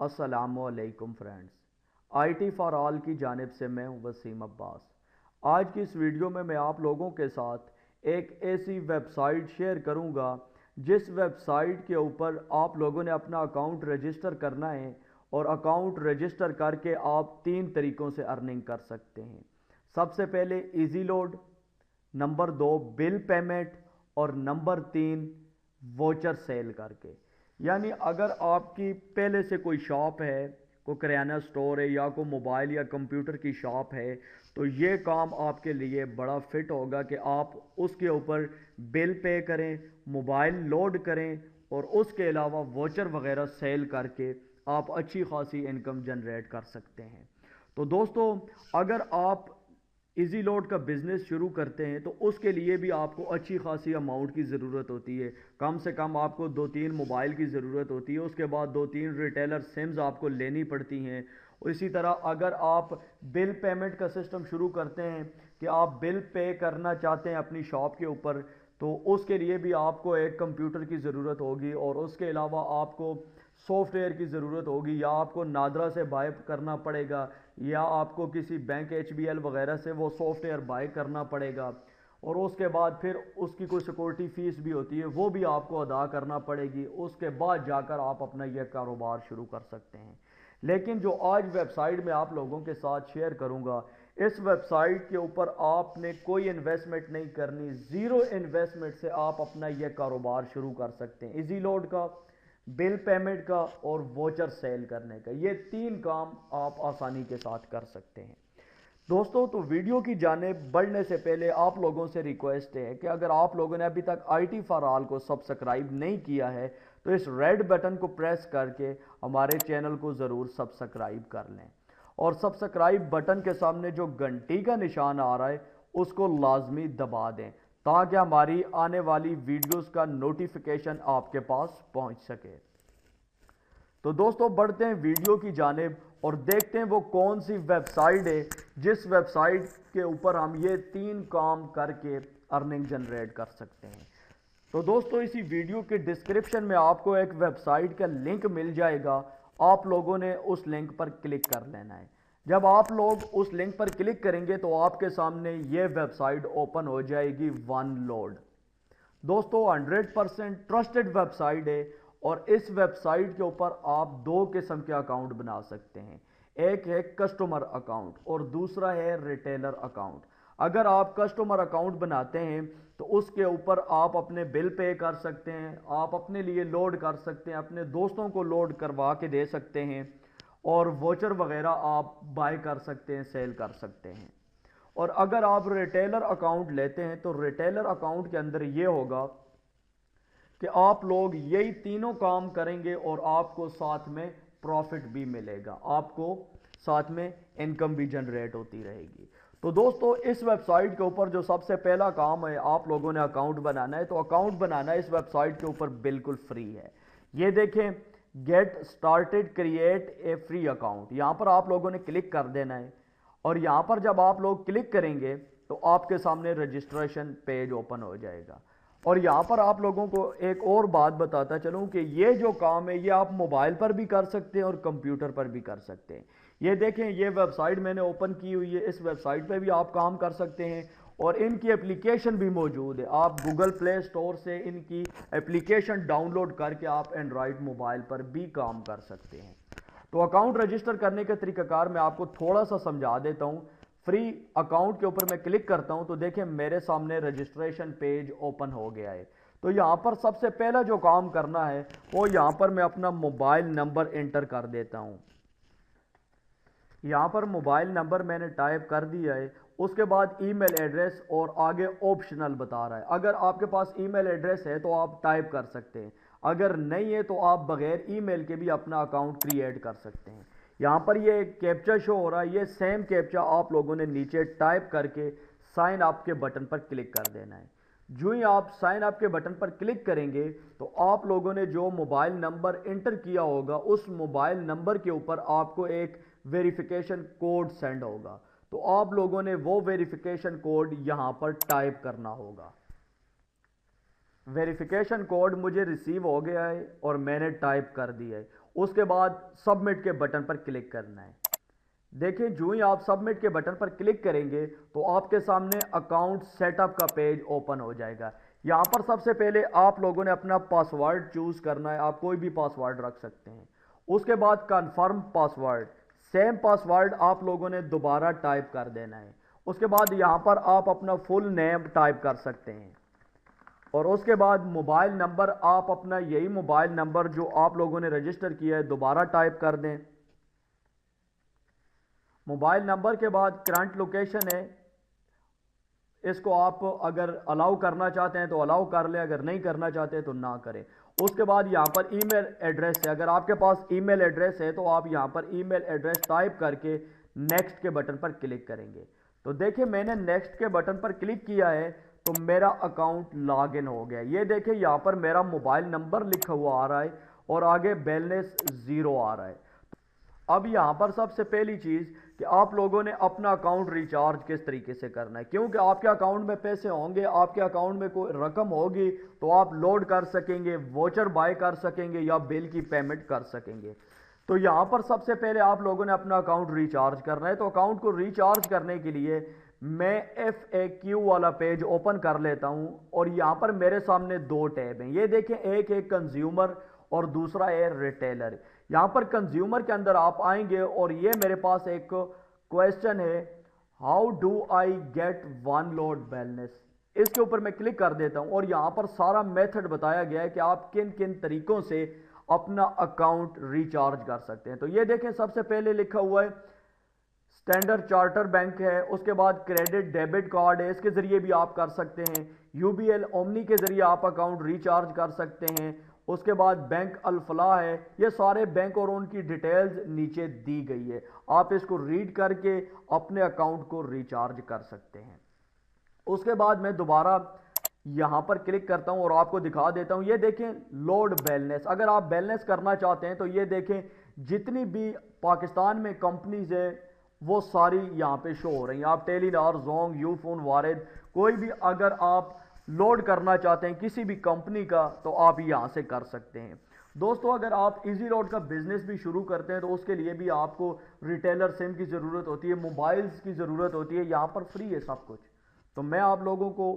अस्सलामुअलैकुम friends, IT for all की जानिब से मैं हूं वसीम अब्बास। आज की इस वीडियो में मैं आप लोगों के साथ एक ऐसी वेबसाइट शेयर करूंगा जिस वेबसाइट के ऊपर आप लोगों ने अपना अकाउंट रजिस्टर करना है और अकाउंट रजिस्टर करके आप 3 तरीक़ों से अर्निंग कर सकते हैं। सबसे पहले easy load, number 2 bill payment और नंबर 3 वोचर सेल करके। यानी अगर आपकी पहले से कोई शॉप है, कोई किराना स्टोर है या कोई मोबाइल या कंप्यूटर की शॉप है, तो ये काम आपके लिए बड़ा फिट होगा कि आप उसके ऊपर बिल पे करें, मोबाइल लोड करें और उसके अलावा वोचर वगैरह सेल करके आप अच्छी खासी इनकम जनरेट कर सकते हैं। तो दोस्तों, अगर आप इजी लोड का बिज़नेस शुरू करते हैं तो उसके लिए भी आपको अच्छी खासी अमाउंट की ज़रूरत होती है। कम से कम आपको 2-3 मोबाइल की ज़रूरत होती है, उसके बाद 2-3 रिटेलर सिम्स आपको लेनी पड़ती हैं। और इसी तरह अगर आप बिल पेमेंट का सिस्टम शुरू करते हैं कि आप बिल पे करना चाहते हैं अपनी शॉप के ऊपर, तो उसके लिए भी आपको एक कंप्यूटर की ज़रूरत होगी और उसके अलावा आपको सॉफ्टवेयर की ज़रूरत होगी, या आपको नादरा से बाय करना पड़ेगा या आपको किसी बैंक HBL वगैरह से वो सॉफ्टवेयर बाय करना पड़ेगा। और उसके बाद फिर उसकी कोई सिक्योरिटी फ़ीस भी होती है, वो भी आपको अदा करना पड़ेगी। उसके बाद जाकर आप अपना यह कारोबार शुरू कर सकते हैं। लेकिन जो आज वेबसाइट में आप लोगों के साथ शेयर करूंगा, इस वेबसाइट के ऊपर आपने कोई इन्वेस्टमेंट नहीं करनी, ज़ीरो इन्वेस्टमेंट से आप अपना यह कारोबार शुरू कर सकते हैं। इजी लोड का, बिल पेमेंट का और वोचर सेल करने का, ये 3 काम आप आसानी के साथ कर सकते हैं। दोस्तों, तो वीडियो की जानिब बढ़ने से पहले आप लोगों से रिक्वेस्ट है कि अगर आप लोगों ने अभी तक IT फॉर ऑल को सब्सक्राइब नहीं किया है तो इस रेड बटन को प्रेस करके हमारे चैनल को ज़रूर सब्सक्राइब कर लें और सब्सक्राइब बटन के सामने जो घंटी का निशान आ रहा है उसको लाजमी दबा दें ताकि हमारी आने वाली वीडियोस का नोटिफिकेशन आपके पास पहुंच सके। तो दोस्तों, बढ़ते हैं वीडियो की जानिब और देखते हैं वो कौन सी वेबसाइट है जिस वेबसाइट के ऊपर हम ये 3 काम करके अर्निंग जनरेट कर सकते हैं। तो दोस्तों, इसी वीडियो के डिस्क्रिप्शन में आपको एक वेबसाइट का लिंक मिल जाएगा। आप लोगों ने उस लिंक पर क्लिक कर लेना है। जब आप लोग उस लिंक पर क्लिक करेंगे तो आपके सामने ये वेबसाइट ओपन हो जाएगी, वन लोड। दोस्तों, 100% ट्रस्टेड वेबसाइट है और इस वेबसाइट के ऊपर आप 2 किस्म के अकाउंट बना सकते हैं। एक है कस्टमर अकाउंट और दूसरा है रिटेलर अकाउंट। अगर आप कस्टमर अकाउंट बनाते हैं तो उसके ऊपर आप अपने बिल पे कर सकते हैं, आप अपने लिए लोड कर सकते हैं, अपने दोस्तों को लोड करवा के दे सकते हैं और वोचर वगैरह आप बाय कर सकते हैं, सेल कर सकते हैं। और अगर आप रिटेलर अकाउंट लेते हैं तो रिटेलर अकाउंट के अंदर ये होगा कि आप लोग यही तीनों काम करेंगे और आपको साथ में प्रॉफिट भी मिलेगा, आपको साथ में इनकम भी जनरेट होती रहेगी। तो दोस्तों, इस वेबसाइट के ऊपर जो सबसे पहला काम है, आप लोगों ने अकाउंट बनाना है। तो अकाउंट बनाना इस वेबसाइट के ऊपर बिल्कुल फ्री है। ये देखें, get started create a free account, यहाँ पर आप लोगों ने क्लिक कर देना है और यहाँ पर जब आप लोग क्लिक करेंगे तो आपके सामने रजिस्ट्रेशन पेज ओपन हो जाएगा। और यहाँ पर आप लोगों को एक और बात बताता चलूँ कि ये जो काम है ये आप मोबाइल पर भी कर सकते हैं और कंप्यूटर पर भी कर सकते हैं। ये देखें, ये वेबसाइट मैंने ओपन की हुई है, इस वेबसाइट पे भी आप काम कर सकते हैं और इनकी एप्लीकेशन भी मौजूद है। आप गूगल प्ले स्टोर से इनकी एप्लीकेशन डाउनलोड करके आप एंड्रॉयड मोबाइल पर भी काम कर सकते हैं। तो अकाउंट रजिस्टर करने का तरीकाकार मैं आपको थोड़ा सा समझा देता हूँ। फ्री अकाउंट के ऊपर मैं क्लिक करता हूं तो देखें मेरे सामने रजिस्ट्रेशन पेज ओपन हो गया है। तो यहां पर सबसे पहला जो काम करना है वो यहां पर मैं अपना मोबाइल नंबर एंटर कर देता हूं। यहां पर मोबाइल नंबर मैंने टाइप कर दिया है। उसके बाद ईमेल एड्रेस और आगे ऑप्शनल बता रहा है। अगर आपके पास ईमेल एड्रेस है तो आप टाइप कर सकते हैं, अगर नहीं है तो आप बगैर ईमेल के भी अपना अकाउंट क्रिएट कर सकते हैं। यहाँ पर ये कैप्चा शो हो रहा है, ये सेम कैप्चा आप लोगों ने नीचे टाइप करके साइन अप के बटन पर क्लिक कर देना है। जो ही आप साइन अप के बटन पर क्लिक करेंगे तो आप लोगों ने जो मोबाइल नंबर एंटर किया होगा उस मोबाइल नंबर के ऊपर आपको एक वेरिफिकेशन कोड सेंड होगा। तो आप लोगों ने वो वेरिफिकेशन कोड यहाँ पर टाइप करना होगा। वेरिफिकेशन कोड मुझे रिसीव हो गया है और मैंने टाइप कर दिया है। उसके बाद सबमिट के बटन पर क्लिक करना है। देखिए जो ही आप सबमिट के बटन पर क्लिक करेंगे तो आपके सामने अकाउंट सेटअप का पेज ओपन हो जाएगा। यहाँ पर सबसे पहले आप लोगों ने अपना पासवर्ड चूज करना है, आप कोई भी पासवर्ड रख सकते हैं। उसके बाद कन्फर्म पासवर्ड, सेम पासवर्ड आप लोगों ने दोबारा टाइप कर देना है। उसके बाद यहाँ पर आप अपना फुल नेम टाइप कर सकते हैं और उसके बाद मोबाइल नंबर आप अपना यही मोबाइल नंबर जो आप लोगों ने रजिस्टर किया है दोबारा टाइप कर दें। मोबाइल नंबर के बाद करंट लोकेशन है, इसको आप अगर अलाउ करना चाहते हैं तो अलाउ कर लें, अगर नहीं करना चाहते तो ना करें। उसके बाद यहाँ पर ईमेल एड्रेस है, अगर आपके पास ईमेल एड्रेस है तो आप यहाँ पर ईमेल एड्रेस टाइप करके नेक्स्ट के बटन पर क्लिक करेंगे। तो देखिए मैंने नेक्स्ट के बटन पर क्लिक किया है तो मेरा अकाउंट लॉग इन हो गया। ये देखिए यहाँ पर मेरा मोबाइल नंबर लिखा हुआ आ रहा है और आगे बैलेंस 0 आ रहा है। अब यहाँ पर सबसे पहली चीज़ कि आप लोगों ने अपना अकाउंट रिचार्ज किस तरीके से करना है, क्योंकि आपके अकाउंट में पैसे होंगे, आपके अकाउंट में कोई रकम होगी तो आप लोड कर सकेंगे, वोचर बाय कर सकेंगे या बिल की पेमेंट कर सकेंगे। तो यहाँ पर सबसे पहले आप लोगों ने अपना अकाउंट रिचार्ज करना है। तो अकाउंट को रिचार्ज करने के लिए मैं FAQ वाला पेज ओपन कर लेता हूँ और यहाँ पर मेरे सामने 2 टैब हैं। ये देखें, एक है कंज्यूमर और दूसरा है रिटेलर। यहाँ पर कंज्यूमर के अंदर आप आएंगे और ये मेरे पास एक क्वेश्चन है, how do I get one load balance, इसके ऊपर मैं क्लिक कर देता हूँ और यहाँ पर सारा मेथड बताया गया है कि आप किन किन तरीकों से अपना अकाउंट रिचार्ज कर सकते हैं। तो ये देखें सबसे पहले लिखा हुआ है स्टैंडर्ड चार्टर बैंक है, उसके बाद क्रेडिट डेबिट कार्ड है, इसके जरिए भी आप कर सकते हैं। UBL ओमनी के जरिए आप अकाउंट रिचार्ज कर सकते हैं। उसके बाद बैंक अल-फलाह है, ये सारे बैंक और उनकी डिटेल्स नीचे दी गई है, आप इसको रीड करके अपने अकाउंट को रिचार्ज कर सकते हैं। उसके बाद मैं दोबारा यहाँ पर क्लिक करता हूँ और आपको दिखा देता हूँ। ये देखें लोड बैलेंस, अगर आप बैलेंस करना चाहते हैं तो ये देखें जितनी भी पाकिस्तान में कंपनीज है वो सारी यहाँ पे शो हो रही हैं। आप टेलीनॉर, जोंग, यूफोन, वारिद, कोई भी अगर आप लोड करना चाहते हैं किसी भी कंपनी का तो आप यहाँ से कर सकते हैं। दोस्तों अगर आप इजी लोड का बिजनेस भी शुरू करते हैं तो उसके लिए भी आपको रिटेलर सिम की ज़रूरत होती है, मोबाइल्स की ज़रूरत होती है, यहाँ पर फ्री है सब कुछ। तो मैं आप लोगों को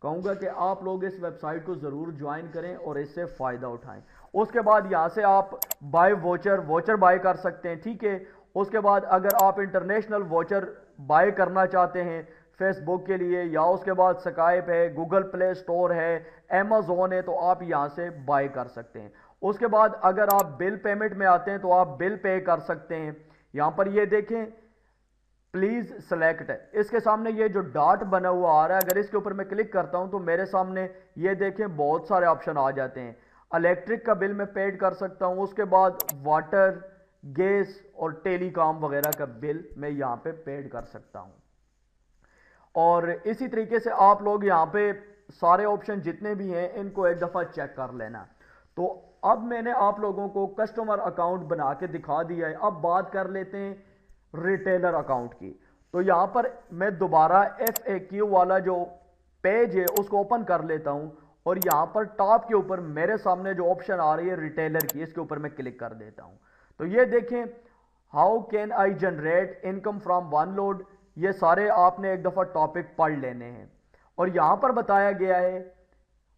कहूँगा कि आप लोग इस वेबसाइट को ज़रूर ज्वाइन करें और इससे फ़ायदा उठाएं। उसके बाद यहाँ से आप बाय वोचर बाय कर सकते हैं, ठीक है। उसके बाद अगर आप इंटरनेशनल वोचर बाय करना चाहते हैं फेसबुक के लिए, या उसके बाद स्काइप है, गूगल प्ले स्टोर है, अमेज़ॉन है, तो आप यहाँ से बाय कर सकते हैं। उसके बाद अगर आप बिल पेमेंट में आते हैं तो आप बिल पे कर सकते हैं। यहाँ पर ये देखें प्लीज़ सेलेक्ट, इसके सामने ये जो डॉट बना हुआ आ रहा है, अगर इसके ऊपर मैं क्लिक करता हूँ तो मेरे सामने ये देखें बहुत सारे ऑप्शन आ जाते हैं। इलेक्ट्रिक का बिल मैं पेड कर सकता हूँ, उसके बाद वाटर, गैस और टेलीकॉम वगैरह का बिल मैं यहाँ पे पेड कर सकता हूँ। और इसी तरीके से आप लोग यहाँ पे सारे ऑप्शन जितने भी हैं इनको एक दफ़ा चेक कर लेना। तो अब मैंने आप लोगों को कस्टमर अकाउंट बना के दिखा दिया है। अब बात कर लेते हैं रिटेलर अकाउंट की। तो यहाँ पर मैं दोबारा FAQ वाला जो पेज है उसको ओपन कर लेता हूँ और यहाँ पर टॉप के ऊपर मेरे सामने जो ऑप्शन आ रही है रिटेलर की, इसके ऊपर मैं क्लिक कर देता हूँ। तो ये देखें how can I generate income from one load, ये सारे आपने एक दफ़ा टॉपिक पढ़ लेने हैं। और यहाँ पर बताया गया है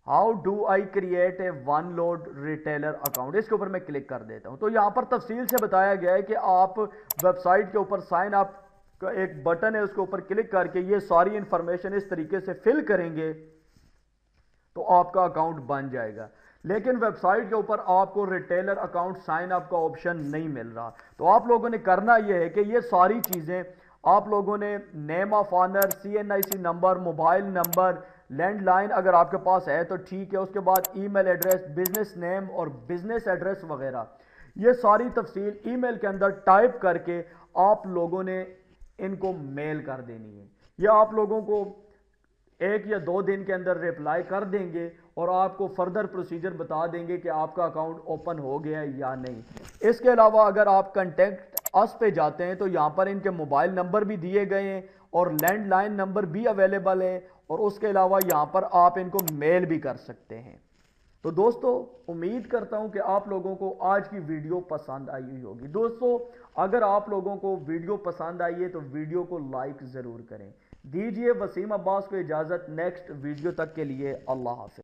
how do I create a one load retailer account, इसके ऊपर मैं क्लिक कर देता हूँ। तो यहाँ पर तफसील से बताया गया है कि आप वेबसाइट के ऊपर साइन अप का एक बटन है, उसके ऊपर क्लिक करके ये सारी इंफॉर्मेशन इस तरीके से फिल करेंगे तो आपका अकाउंट बन जाएगा। लेकिन वेबसाइट के ऊपर आपको रिटेलर अकाउंट साइन अप का ऑप्शन नहीं मिल रहा। तो आप लोगों ने करना यह है कि ये सारी चीज़ें आप लोगों ने name of honour, CNIC number, mobile number, landline अगर आपके पास है तो ठीक है, उसके बाद ईमेल एड्रेस, बिजनेस नेम और बिजनेस एड्रेस वगैरह, ये सारी तफसील ईमेल के अंदर टाइप करके आप लोगों ने इनको मेल कर देनी है। ये आप लोगों को 1 या 2 दिन के अंदर रिप्लाई कर देंगे और आपको फर्दर प्रोसीजर बता देंगे कि आपका अकाउंट ओपन हो गया है या नहीं। इसके अलावा अगर आप कंटेक्ट अस पे जाते हैं तो यहाँ पर इनके मोबाइल नंबर भी दिए गए हैं और लैंडलाइन नंबर भी अवेलेबल है, और उसके अलावा यहाँ पर आप इनको मेल भी कर सकते हैं। تو دوستو امید کرتا ہوں کہ آپ لوگوں کو آج کی ویڈیو پسند آئی ہوئی ہوگی۔ دوستو اگر آپ لوگوں کو ویڈیو پسند آئی ہے تو ویڈیو کو لائک ضرور کریں۔ دیجئے وسیم عباس کو اجازت، نیکسٹ ویڈیو تک کے لیے اللہ حافظ۔